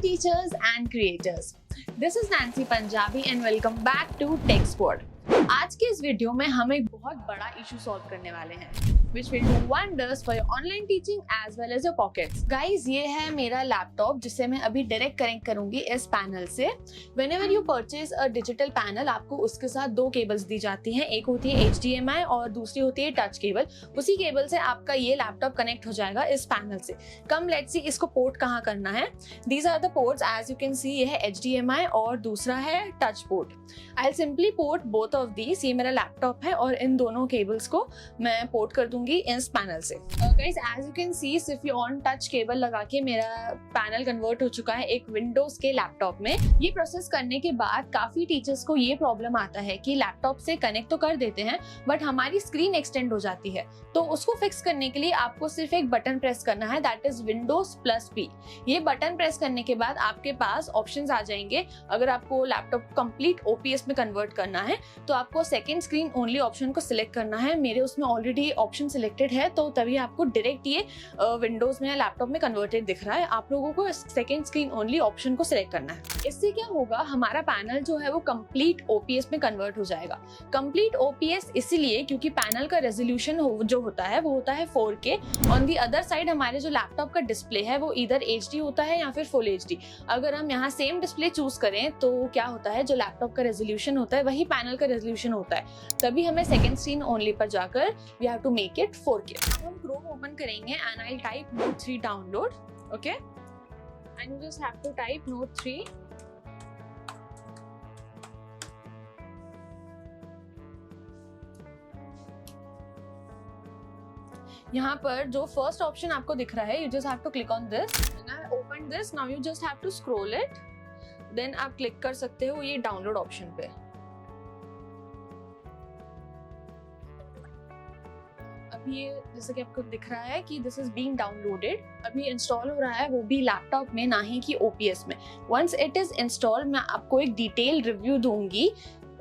teachers and creators. This is Nancy Punjabi and welcome back to TechSpot. आज के इस video में हम एक बहुत बड़ा इशू सॉल्व करने वाले हैं which will do wonders for your online teaching as well as your pockets. Guys, ये है मेरा लैपटॉप जिसे मैं अभी डायरेक्ट कनेक्ट करूंगी इस पैनल से. Whenever you purchase a digital panel, आपको उसके साथ दो केबल्स दी जाती हैं. एक होती है HDMI और दूसरी होती है टच केबल. उसी केबल से आपका ये लैपटॉप कनेक्ट हो जाएगा इस पैनल से. कम लेट्स सी इसको पोर्ट कहाँ करना है. These are the ports as you can see. ये है HDMI और दूसरा है touch port. I'll simply port both of these. ये मेरा लैपटॉप है और इन दोनों केबल्स को मैं पोर्ट कर दूंगी इस पैनल से. Guys, as you can see, सिर्फ ये ऑन टच केबल लगा के मेरा पैनल कन्वर्ट हो चुका है एक विंडोज के लैपटॉप में. ये प्रोसेस करने के बाद काफी टीचर्स को ये प्रॉब्लम आता है कि लैपटॉप से कनेक्ट तो कर देते हैं बट हमारी स्क्रीन एक्सटेंड हो जाती है. तो उसको फिक्स करने के लिए आपको सिर्फ एक बटन प्रेस करना है, दैट इज Windows+P. ये बटन प्रेस करने के बाद आपके पास ऑप्शंस आ जाएंगे. अगर आपको लैपटॉप कंप्लीट OPS में कन्वर्ट करना है तो आपको सेकेंड स्क्रीन ओनली ऑप्शन को सिलेक्ट करना है. मेरे उसमें ऑलरेडी ऑप्शन सिलेक्टेड है तो तभी आपको डायरेक्ट ये विंडोज में या लैपटॉप में कन्वर्टेड दिख रहा है. आप लोगों को सेकेंड स्क्रीन ओनली ऑप्शन को सिलेक्ट करना है. इससे क्या होगा, हमारा पैनल जो है वो कंप्लीट OPS में कन्वर्ट हो जाएगा. कंप्लीट OPS इसीलिए क्योंकि पैनल का रेजोल्यूशन जो होता है वो होता है 4K. On the other side हमारे जो लैपटॉप का डिस्प्ले है वो इधर HD होता है या फिर फुल HD. अगर हम यहाँ सेम डिस्प्ले चूज करें तो क्या होता है, जो लैपटॉप का रेजोल्यूशन होता है वही पैनल का रेजोल्यूशन होता है. तभी हमें सेकेंड स्क्रीन ओनली पर जाकर we have to make it 4K. अब हम क्रोम ओपन करेंगे and I type Note 3 download. Okay, and you just have to type Note 3. यहाँ पर जो फर्स्ट ऑप्शन आपको दिख रहा है, you just have to click on this and I open this. Now you just have to scroll it, then आप click कर सकते हो ये डाउनलोड ऑप्शन पे. अभी ये जैसे कि आपको दिख रहा है कि दिस इज बीइंग डाउनलोडेड. अभी इंस्टॉल हो रहा है, वो भी लैपटॉप में, ना ही कि OPS में. वंस इट इज इंस्टॉल, मैं आपको एक डिटेल रिव्यू दूंगी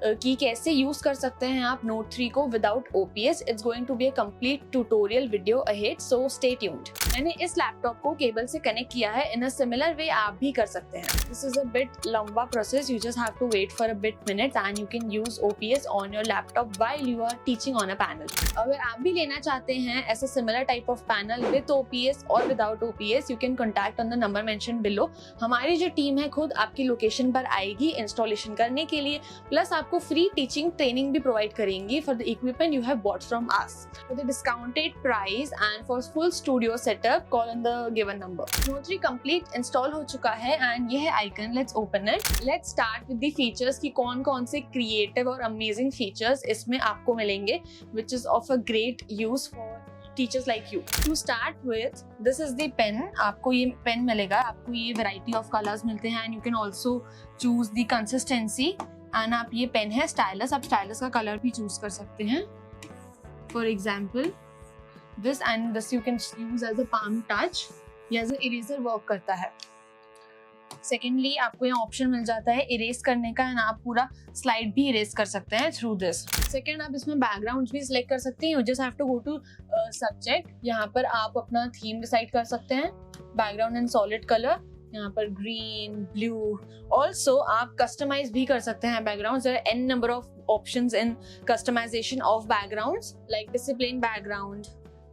कि कैसे यूज कर सकते हैं आप Note 3 को without OPS. It's going to be a complete tutorial video ahead, so stay tuned. मैंने इस लैपटॉप को केबल से कनेक्ट किया है. इन अ सिमिलर वे आप भी कर सकते हैं. दिस इज अ बिट लंबा process. You just have to wait for a bit minutes and you can use OPS on your laptop while you are teaching on a panel. अगर आप भी लेना चाहते हैं ऐसा similar type of panel with OPS और without OPS, you can contact on the number mention below. हमारी जो टीम है खुद आपकी लोकेशन पर आएगी इंस्टॉलेशन करने के लिए. प्लस आपको फ्री टीचिंग ट्रेनिंग भी प्रोवाइड करेंगी for the equipment you have bought from us with the discounted price and for full studio setup call on the given number. Note 3 complete install हो चुका है and ये है icon. Let's open it. Let's start with the features कि कौन कौन से creative और अमेजिंग फीचर्स इसमें आपको मिलेंगे which is of a great use for teachers like you. To start with, this is the pen. आपको ये पेन मिलेगा. आपको ये variety of colors मिलते हैं and you can also choose the consistency. and आप ये पेन है स्टाइलस, आप स्टाइलस का कलर भी चूज कर सकते हैं. For example, this and this you can use as a palm touch या as a eraser work करता है. सेकेंडली आपको यहाँ ऑप्शन मिल जाता है इरेज करने का एंड आप पूरा स्लाइड भी इरेज कर सकते हैं थ्रू दिस. सेकेंड, आप इसमें बैकग्राउंड भी सिलेक्ट कर सकते हैं. You just have to go to subject. यहाँ पर आप अपना थीम डिसाइड कर सकते हैं. बैकग्राउंड एंड सॉलिड कलर, यहाँ पर ग्रीन, ब्लू. ऑल्सो आप कस्टमाइज भी कर सकते हैं background. There are n number of options in customization of backgrounds like discipline background.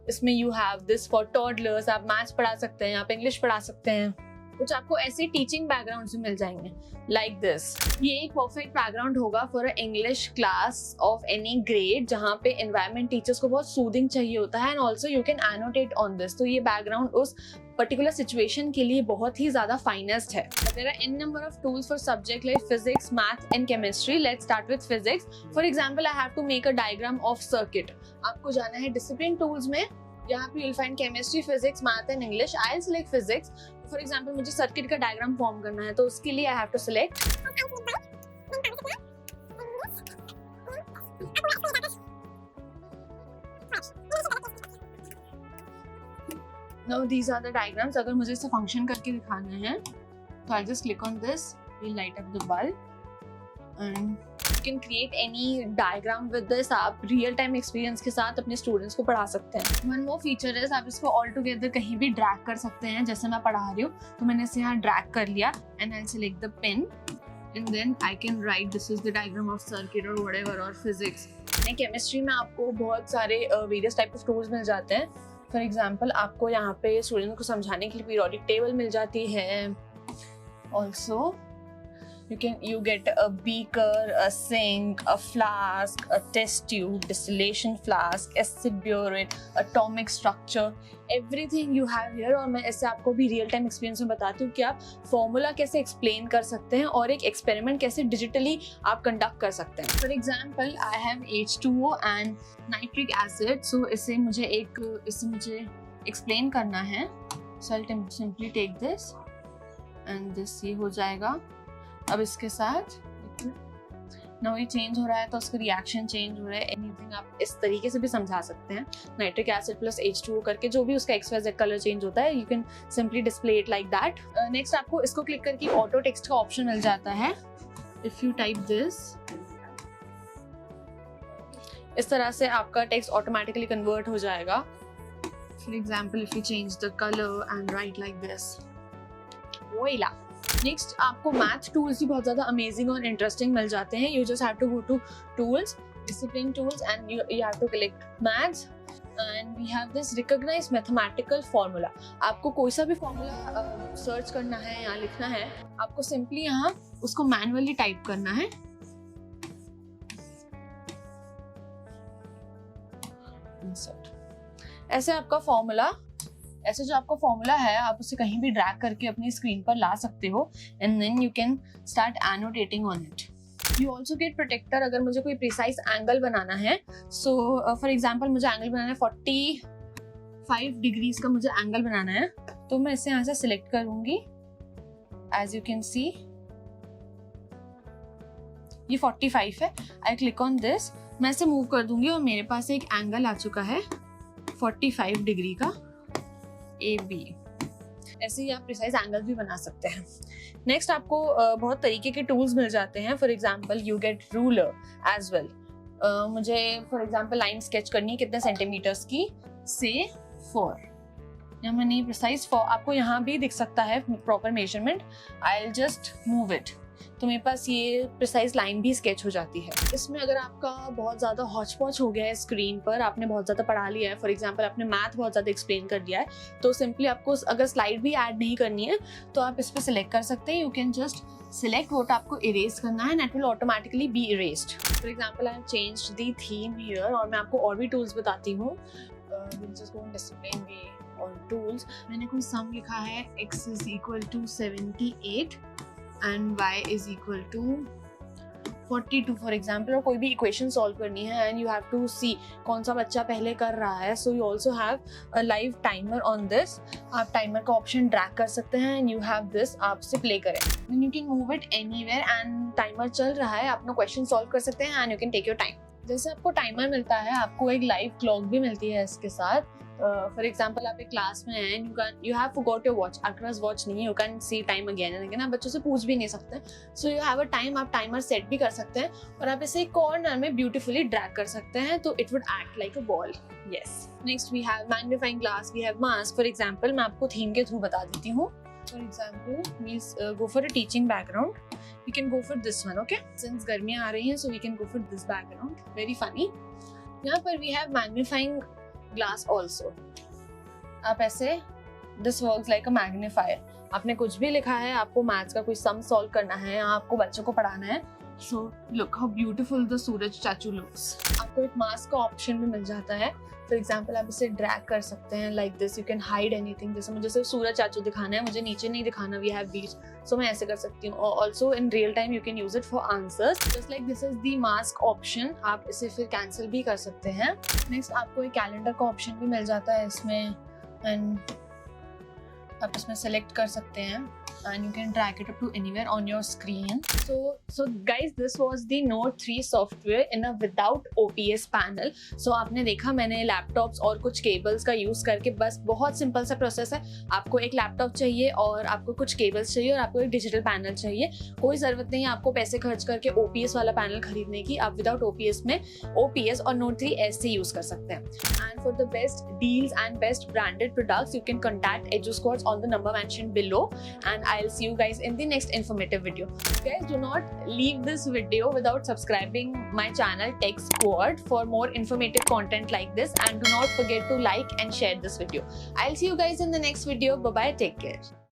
इसमें you have this for toddlers. आप मैथ्स पढ़ा सकते हैं, आप इंग्लिश पढ़ा सकते हैं. कुछ आपको ऐसे टीचिंग बैकग्राउंड भी मिल जाएंगे लाइक दिस. ये एक परफेक्ट बैकग्राउंड होगा for a English class of any grade जहाँ पे एनवायरनमेंट टीचर्स को बहुत सूदिंग चाहिए होता है. And also you can annotate on this. तो ये बैकग्राउंड उस पर्टिकुलर सिचुएशन के लिए बहुत ही ज्यादा फाइनेस्ट है. There are n number of tools for subject like physics, math and chemistry. Let's start with physics. For example, I have to make a diagram of circuit. आपको जाना है discipline tools में. यहाँ पे you'll find chemistry, physics, math and English. I'll select physics. For example, मुझे circuit का diagram form करना है तो उसके लिए I have to select. Now these are the diagrams. अगर मुझे इसे फंक्शन करके दिखाना है तो I'll just click on this. We'll light up the bulb and can create any diagram with this. आप रियल टाइम एक्सपीरियंस के साथ अपने स्टूडेंट्स को पढ़ा सकते हैं। वन मोर फीचर है, आप इसको ऑल टुगेदर कहीं भी ड्रैग कर सकते हैं। जैसे मैं पढ़ा रही हूँ तो मैंने इसे यहाँ ड्रैग कर लिया and I select the pen and then I can write this is the diagram of circuit or whatever or physics। Chemistry में आपको बहुत सारे वेरियस टाइप ऑफ टूल्स मिल जाते हैं। फॉर एग्जांपल आपको यहाँ पे स्टूडेंट को समझाने के लिए पीरियोडिक टेबल मिल जाती है। Also you get a beaker, a sink, a flask, a test tube, distillation flask, acid burette, atomic structure, everything you have here। और मैं इससे आपको भी रियल टाइम एक्सपीरियंस में बताती हूँ कि आप फॉर्मूला कैसे एक्सप्लेन कर सकते हैं और एक एक्सपेरिमेंट कैसे डिजिटली आप कंडक्ट कर सकते हैं। For example I have H2O and nitric acid. So इसे मुझे एक्सप्लेन करना है। So I simply take this and this ये हो जाएगा। अब इसके साथ ना ये चेंज हो रहा है तो उसका रिएक्शन चेंज हो रहा है। एनीथिंग आप इस तरीके से भी समझा सकते हैं। नाइट्रिक एसिड प्लस H2O करके जो भी उसका XYZ कलर चेंज होता है, you can simply display it like that. Next आपको इसको क्लिक करके ऑटो टेक्स्ट का ऑप्शन मिल जाता है। इफ यू टाइप दिस, इस तरह से आपका टेक्स्ट ऑटोमेटिकली कन्वर्ट हो जाएगा। For example if you change the colour and write like this, voila. Next आपको मैथ टूल्स भी बहुत ज़्यादा अमेजिंग और इंटरेस्टिंग मिल जाते हैं। You just have to go to tools, discipline tools and you have to collect maths and we have this recognise mathematical formula. आपको कोई सा भी फार्मूला सर्च करना है या लिखना है, आपको सिंपली यहाँ उसको मैनुअली टाइप करना है। ऐसे जो आपका फॉर्मूला है आप उसे कहीं भी ड्रैग करके अपनी स्क्रीन पर ला सकते हो and then you can start annotating on it. You also get protractor अगर मुझे कोई प्रिसाइज एंगल बनाना है। सो फॉर एग्जाम्पल मुझे एंगल बनाना है 45 डिग्रीज का मुझे एंगल बनाना है, तो मैं इसे यहाँ से सिलेक्ट करूंगी। एज यू कैन सी ये 45 है। आई क्लिक ऑन दिस, मैं इसे मूव कर दूंगी और मेरे पास एक एंगल आ चुका है 45 डिग्री का AB। ऐसे ही आप प्रिसाइज एंगल भी बना सकते हैं। नेक्स्ट आपको बहुत तरीके के टूल्स मिल जाते हैं। For example you get ruler as well. मुझे फॉर एग्जांपल लाइन स्केच करनी है कितने सेंटीमीटर्स की, से 4। या मैंने प्रिसाइज 4, आपको यहाँ भी दिख सकता है proper measurement. I will just move it, तो मेरे पास ये प्रिसाइज लाइन भी स्केच हो जाती है। इसमें अगर आपका बहुत ज़्यादा हॉच पॉच हो गया है स्क्रीन पर, आपने बहुत ज़्यादा पढ़ा लिया है, फॉर एग्जांपल आपने मैथ बहुत ज़्यादा एक्सप्लेन कर दिया है, तो सिंपली आपको अगर स्लाइड भी ऐड नहीं करनी है तो आप इस पर सिलेक्ट कर सकते हैं। You can just select vote आपको इरेज करना है and it will automatically B erased. For example I have changed the theme here और मैं आपको और भी टूल्स बताती हूँ। टूल्स मैंने कोई सम लिखा है, x is equal to 78 and y is equal to 42 for example, और कोई भी इक्वेशन सॉल्व करनी है एंड यू हैव टू सी कौन सा बच्चा पहले कर रहा है। So you also have a live timer on this. आप टाइमर का ऑप्शन ड्रैग कर सकते हैं एंड यू हैव दिस, आप से प्ले करें। Then you can move it anywhere and timer चल रहा है, आप अपना क्वेश्चन सॉल्व कर सकते हैं and you can take your time. जैसे आपको टाइमर मिलता है, आपको एक लाइव क्लॉक भी मिलती है इसके साथ। फॉर एग्जाम्पल आप एक क्लास में हैं, you have forgot your watch, आपके पास वॉच नहीं है, you can see time again and again. आप बच्चों से पूछ भी नहीं सकते, so you have a time, आप टाइमर सेट भी कर सकते हैं और आप इसे कॉर्नर में ब्यूटीफुली ड्रैग कर सकते हैं, तो it would act like a ball. Yes, next we have magnifying glass, we have mask. For example मैं आपको थीम के थ्रू बता देती हूँ। For example we go for a teaching background, we can go for this one. Okay, since गर्मियाँ आ रही हैं so we can go for this background, very funny. यहाँ पर we have magnifying glass also. आप ऐसे this works like a magnifier. आपने कुछ भी लिखा है, आपको मैथ्स का कोई सम सॉल्व करना है या आपको बच्चों को पढ़ाना है, so look how beautiful the Suraj chachu looks. आपको एक मास्क का ऑप्शन भी मिल जाता है। फॉर एग्जाम्पल आप इसे ड्रैग कर सकते हैं like this, you can hide anything. जैसे मुझे सिर्फ सूरज चाचू दिखाना है, मुझे नीचे नहीं दिखाना, वी हैव बीच, सो मैं ऐसे कर सकती हूँ। Also in real time you can use it for answers, just like this is the mask option. आप इसे फिर कैंसिल भी कर सकते हैं। नेक्स्ट आपको एक कैलेंडर का ऑप्शन भी मिल जाता है इसमें एंड आप इसमें सेलेक्ट कर सकते हैं and you can drag it up to anywhere on your screen. So guys, this was the Note 3 software in a without OPS panel. So आपने देखा मैंने लैपटॉप्स और कुछ केबल्स का यूज करके, बस बहुत सिंपल सा प्रोसेस है। आपको एक लैपटॉप चाहिए और आपको कुछ केबल्स चाहिए और आपको एक डिजिटल पैनल चाहिए। कोई जरूरत नहीं है आपको पैसे खर्च करके OPS वाला पैनल खरीदने की। आप विदाउट OPS में OPS और Note 3 ऐसे यूज कर सकते हैं। And for the best deals and best branded products you can contact EduSquads on the number mentioned below, and I'll see you guys in the next informative video. Guys, do not leave this video without subscribing my channel Tech Squad for more informative content like this, and do not forget to like and share this video. I'll see you guys in the next video. Bye bye, take care.